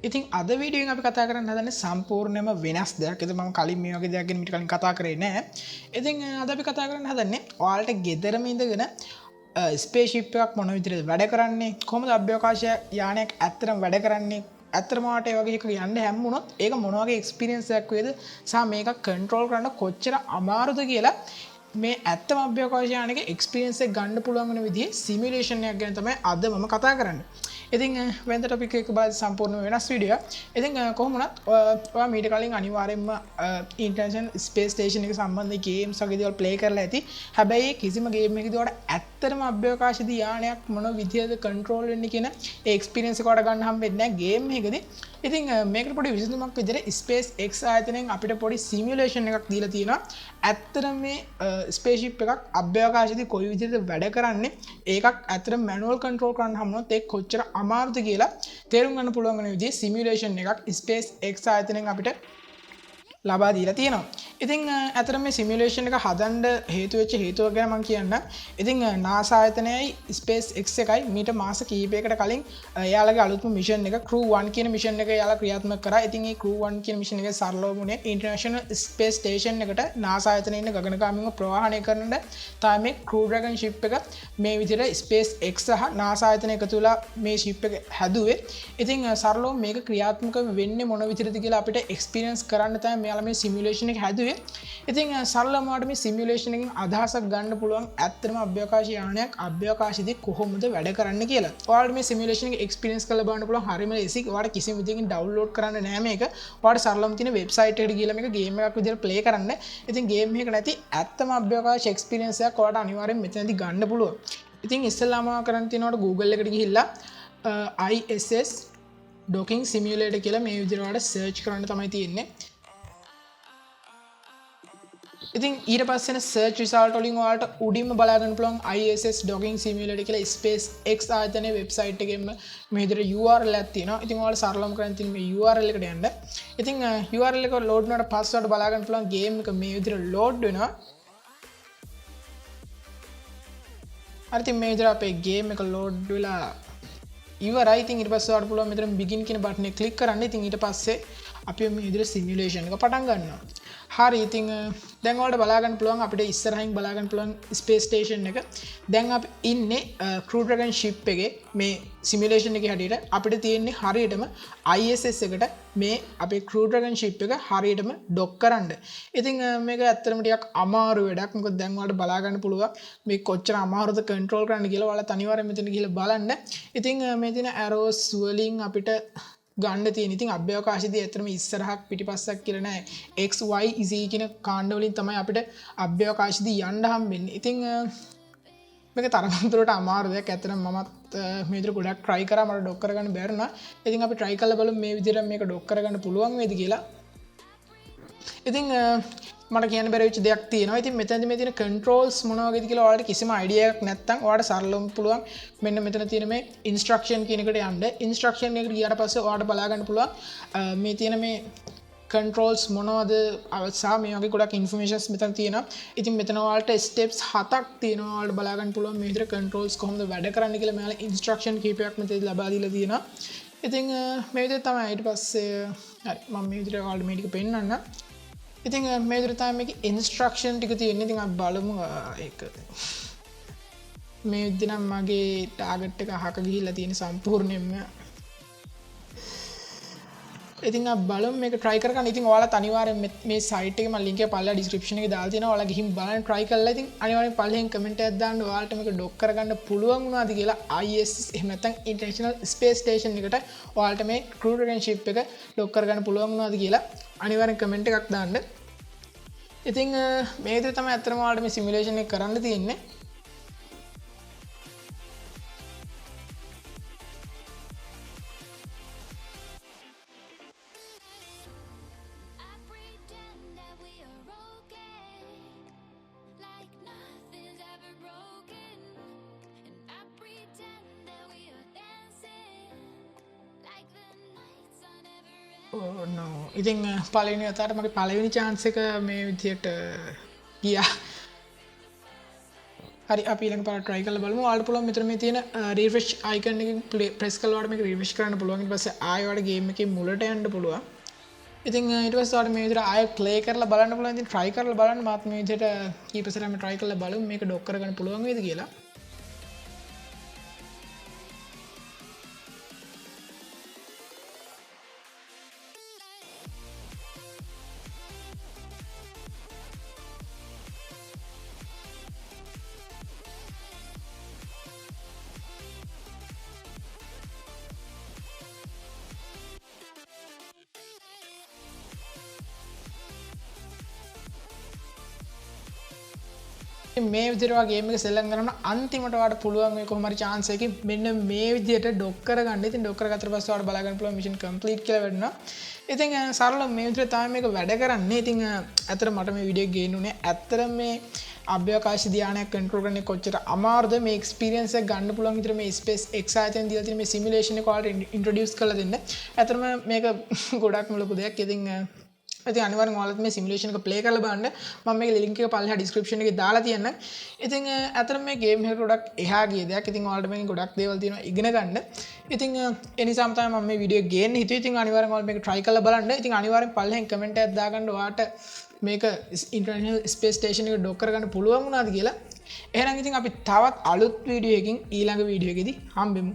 ඉතින් අද වීඩියෝෙන් අපි කතා කරන්න හදන්නේ සම්පූර්ණයෙන්ම වෙනස් දෙයක්. ඒක මම කලින් මේ වගේ දෙයක් ගැන මීට කලින් කතා කරේ නෑ. ඉතින් අද අපි කතා කරන්න හදන්නේ ඔයාලට ගෙදරම ඉඳගෙන ස්පේස්ෂිප් එකක් මොන විදිහටද වැඩ කරන්නේ, කොහොමද අභ්‍යවකාශ යානයක් ඇත්තටම වැඩ කරන්නේ, ඇත්තටම වාට ඒ වගේ එකක් යන්න හැම වුණොත් ඒක මොන වගේ එක්ස්පීරියන්ස් එකක් වේද සහ මේක කන්ට්‍රෝල් කරන්න කොච්චර අමාරුද කියලා මේ ඇත්තම අභ්‍යවකාශ යානයක එක්ස්පීරියන්ස් එක ගන්න පුළුවන් වෙන විදිහේ සිමියුලේෂන් එකක් ගැන තමයි අද මම කතා කරන්නේ. ඉතින් වෙනද ටොපික් එක බලද්දි සම්පූර්ණ වෙනස් වීඩියෝ. ඉතින් කොහොම වුණත් ඔයා මීට කලින් අනිවාර්යයෙන්ම ඉන්ටර්නැෂනල් ස්පේස් ස්ටේෂන් එක සම්බන්ධ ගේම්ස් වගේ දේවල් ප්ලේ කරලා ඇති. හැබැයි කිසිම ගේම් එකකදී ඔයාලට ඇත්තටම අභ්‍යවකාශදී යානයක් මොන විදිහද කන්ට්‍රෝල් වෙන්නේ කියන ඒ එක්ස්පීරියන්ස් එක ඔයාලට ගන්න හම්බෙන්නේ නැහැ ගේම් එකකදී. ඉතින් මේකට පොඩි විසඳුමක් විදිහට SpaceX ආයතනයෙන් අපිට පොඩි සිමියුලේෂන් එකක් දීලා තියෙනවා. ඇත්තටම මේ ස්පේස්ෂිප් එකක් අභ්‍යවකාශයේදී කොයි විදිහටද වැඩ කරන්නේ, ඒකක් ඇත්තටම මැනුවල් කන්ට්‍රෝල් කරන්න හම්බුනොත් ඒක කොච්චර අමාරුද කියලා තේරුම් ගන්න පුළුවන් වෙන විදිහේ සිමියුලේෂන් එකක් SpaceX ආයතනයෙන් අපිට ලබා දීලා තියෙනවා. ඉතින් අතර මේ සිමියුලේෂන් එක හදන්න හේතු වෙච්ච හේතුව ගැන මම කියන්න. ඉතින් NASA ආයතනයයි SpaceX එකයි මීට මාස කිහිපයකට කලින් එයාලගේ අලුත්ම මිෂන් එක Crew 1 කියන මිෂන් එක එයාලා ක්‍රියාත්මක කරා. ඉතින් මේ Crew 1 කියන මිෂන් එකේ සරලවම උනේ ඉන්ටර්නැෂනල් ස්පේස් ස්ටේෂන් එකට NASA ආයතනයේ ඉන්න ගගනගාමීන්ව ප්‍රවාහනය කරන්න තමයි මේ Crew Dragon ship එක මේ විදිහට SpaceX සහ NASA ආයතනය එකතු වෙලා මේ ship එක හැදුවේ. ඉතින් සරලවම මේක ක්‍රියාත්මක වෙන්නේ මොන විදිහටද කියලා අපිට එක්ස්පීරියන්ස් කරන්න තමයි මේ සිමියුලේෂන් එක හැදුවේ. ඉතින් සරලවම ඔයාලට මේ සිමියුලේෂන් එකෙන් අදහසක් ගන්න පුළුවන් ඇත්තටම අභ්‍යවකාශ යානයක් අභ්‍යවකාශයේදී කොහොමද වැඩ කරන්නේ කියලා. ඔයාලට මේ සිමියුලේෂන් එක එක්ස්පීරියන්ස් කරලා බලන්න පුළුවන්. හරියම ලේසි. ඔයාලට කිසිම විදිහකින් ඩවුන්ලෝඩ් කරන්න නෑ මේක. ඔයාලට සරලවම තියෙන වෙබ්සයිට් එකට ගිහලා මේක ගේම් එකක් විදිහට ප්ලේ කරන්න. ඉතින් ගේම් එකක නැති ඇත්තම අභ්‍යවකාශ එක්ස්පීරියන්ස් එකක් ඔයාලට අනිවාර්යෙන් මෙතනදී ගන්න පුළුවන්. ඉතින් ඉස්සෙල්ලාම කරන්න තියෙනවට Google එකට ගිහිල්ලා ISS docking simulator කියලා මේ විදිහට ඔයාලට සර්ච් කරන්න තමයි තියෙන්නේ. ඉතින් ඊට පස්සේ search result වලින් ඔයාලට උඩින්ම බලා ගන්න පුළුවන් ISS docking simulator කියලා SpaceX ආයතනයේ වෙබ්සයිට් එකෙන්ම මේ විදිහට URL එකක් තියෙනවා. ඉතින් ඔයාලට සරලවම කරන්න තියෙන්නේ මේ URL එකට යන්න. ඉතින් URL එක load වුණාට පස්සේ ඔයාලට බලා ගන්න පුළුවන් game එක මේ විදිහට load වෙනවා. හරි ඉතින් මේ විදිහට අපේ game එක load වෙලා ඉවරයි. ඉතින් ඊට පස්සේ ඔයාලට පුළුවන් මෙතන begin කියන බටන් එක click කරන්න. ඉතින් ඊට පස්සේ අපි මේ විදිහට simulation එක පටන් ගන්නවා. හරි ඉතින් දැන් ඔයාලට බලා ගන්න පුළුවන් අපිට ඉස්සරහින් බලා ගන්න පුළුවන් ස්පේස් ස්ටේෂන් එක. දැන් අපි ඉන්නේ Crew Dragon ship එකේ මේ සිමියුලේෂන් එකේ හැටියට අපිට තියෙන්නේ හරියටම ISS එකට මේ අපේ Crew Dragon ship එක හරියටම ඩොක් කරන්න. ඉතින් මේක ඇත්තටම ටිකක් අමාරු වැඩක්. මොකද දැන් ඔයාලට බලා ගන්න පුළුවන් මේ කොච්චර අමාරුද කන්ට්‍රෝල් කරන්න කියලා. ඔයාලත් අනිවාර්යයෙන් මෙතන ගිහලා බලන්න. ඉතින් මේ තියෙන arrows වලින් අපිට ගන්න තියෙන. ඉතින් අභ්‍යවකාශයේදී ඇත්තටම ඉස්සරහක් පිටිපස්සක් කියලා නැහැ. X Y Z කියන කාණ්ඩ වලින් තමයි අපිට අභ්‍යවකාශයේදී යන්න හම්බෙන්නේ. ඉතින් මේක තරම් දුරට අමාරු දෙයක්. ඇත්තටම මමත් මේ විදිහට ගොඩක් try කරා මට ඩොක් කරගන්න බැරි වුණා. ඉතින් අපි try කරලා බලමු මේ විදිහට මේක ඩොක් කරගන්න පුළුවන් වේද කියලා. ඉතින් මට කියන්න බැරි වෙච්ච දෙයක් තියෙනවා. ඉතින් මෙතනදී මේ තියෙන controls මොන වගේද කියලා ඔයාලට කිසිම idea එකක් නැත්නම් ඔයාලට සරලවම පුළුවන් මෙන්න මෙතන තියෙන මේ instruction කියන එකට යන්න. instruction එකට ගියාට පස්සේ ඔයාලට බලා ගන්න පුළුවන් මේ තියෙන මේ controls මොනවද සහ මේ වගේ ගොඩක් informations මෙතන තියෙනවා. ඉතින් මෙතන ඔයාලට steps 7ක් තියෙනවා. ඔයාලට බලා ගන්න පුළුවන් මේ විදිහට controls කොහොමද වැඩ කරන්නේ කියලා මෙයාලා instruction කීපයක් මෙතනදී ලබා දීලා තියෙනවා. ඉතින් මේ විදිහට තමයි ඊට පස්සේ හරි මම මේ විදිහට ඔයාලට මේ ටික පෙන්නන්න. ඉතින් මේ විදිහට තමයි මේකේ ඉන්ස්ට්‍රක්ෂන් ටික තියෙන්නේ. ඉතින් අපි බලමු ඒක. මේ විදිහට නම් මගේ ටාගට් එක අහක ගිහිල්ලා තියෙන සම්පූර්ණයෙන්ම. ඉතින් අපි බලමු මේක try කරගන්න. ඉතින් ඔයාලත් අනිවාර්යෙන් මේ site එකේ මම link එක පල්ලා description එකේ දාලා තියෙනවා. ඔයාලා ගිහින් බලන්න try කරලා ඉතින් අනිවාර්යෙන් පල්ලෙන් comment එකක් දාන්න ඔයාලට මේක dock කරගන්න පුළුවන් වුණාද කියලා ISS එහෙම නැත්නම් International Space Station එකට ඔයාලට මේ Crew Dragon ship එක dock කරගන්න පුළුවන් වුණාද කියලා අනිවාර්යෙන් comment එකක් දාන්න. ඉතින් මේ විදිහට තමයි අත්‍තරම ඔයාලට මේ සිමියුලේෂන් එක කරන්න තියෙන්නේ. Oh no. ඉතින් පළවෙනි වතාවට මගේ පළවෙනි chance එක මේ විදියට ගියා. හරි අපි ඊළඟ පාරට try කරලා බලමු. ඔයාලට පුළුවන් මෙතන මේ තියෙන refresh icon එකෙන් press කරලා ඔයාලට මේක refresh කරන්න පුළුවන්. ඊට පස්සේ ආයෙ ඔයාලට game එකේ මුලට යන්න පුළුවන්. ඉතින් ඊට පස්සේ ඔයාලට මේ විදිහට ආයෙ play කරලා බලන්න පුළුවන්. ඉතින් try කරලා බලන්න මාත් මේ විදිහට කීප සැරයක් try කරලා බලමු මේක dock කරගන්න පුළුවන් වේද කියලා. මේ විදිහට ඔයා ගේම් එක සෙල්ලම් කරන අන්තිමට ඔයාලට පුළුවන් මේ කොහොම හරි chance එකකින් මෙන්න මේ විදිහට dock කරගන්න. ඉතින් dock කරගත්තට පස්සේ ඔයාලට බලා ගන්න පුළුවන් mission complete කියලා වෙනවා. ඉතින් සරලව මේ විදිහට තමයි මේක වැඩ කරන්නේ. ඉතින් ඇත්තට මට මේ වීඩියෝ එක ගේන්න උනේ ඇත්තට මේ අභ්‍යවකාශ ධානයක් කන්ට්‍රෝල් කරන්නේ කොච්චර අමාරුද මේ එක්ස්පීරියන්ස් එක ගන්න පුළුවන් විතර මේ SpaceX ආයතනයෙන් දීලා තියෙන මේ සිමුලේෂන් එක ඔයාලට ඉන්ට්‍රොඩියුස් කරලා දෙන්න. ඇත්තටම මේක ගොඩක්ම ලොකු දෙයක්. ඉතින් අනිවාර්යෙන් ඔයාලත් මේ සිමුලේෂන් එක ප්ලේ කරලා බලන්න. මම මේකේ ලින්ක් එක පල්ලෙහා ඩිස්ක්‍රිප්ෂන් එකේ දාලා තියන්නම්. ඉතින් අතන මේ ගේම් එක ගොඩක් එහා ගිය දෙයක්. ඉතින් ඔයාලට මේකෙන් ගොඩක් දේවල් තියෙනවා ඉගෙන ගන්න. ඉතින් ඒ නිසාම තමයි මම මේ වීඩියෝ ගේන්න හිතුවේ. ඉතින් අනිවාර්යෙන් ඔයාලා මේක try කරලා බලන්න. ඉතින් අනිවාර්යෙන් පල්ලෙහෙන් කමෙන්ට් එකක් දාගන්න ඔයාලට මේක ඉන්ටර්නැෂනල් ස්පේස් ස්ටේෂන් එක ඩොක් කරගන්න පුළුවන් වුණාද කියලා. එහෙනම් ඉතින් අපි තවත් අලුත් වීඩියෝ එකකින් ඊළඟ වීඩියෝ එකේදී හම්බෙමු.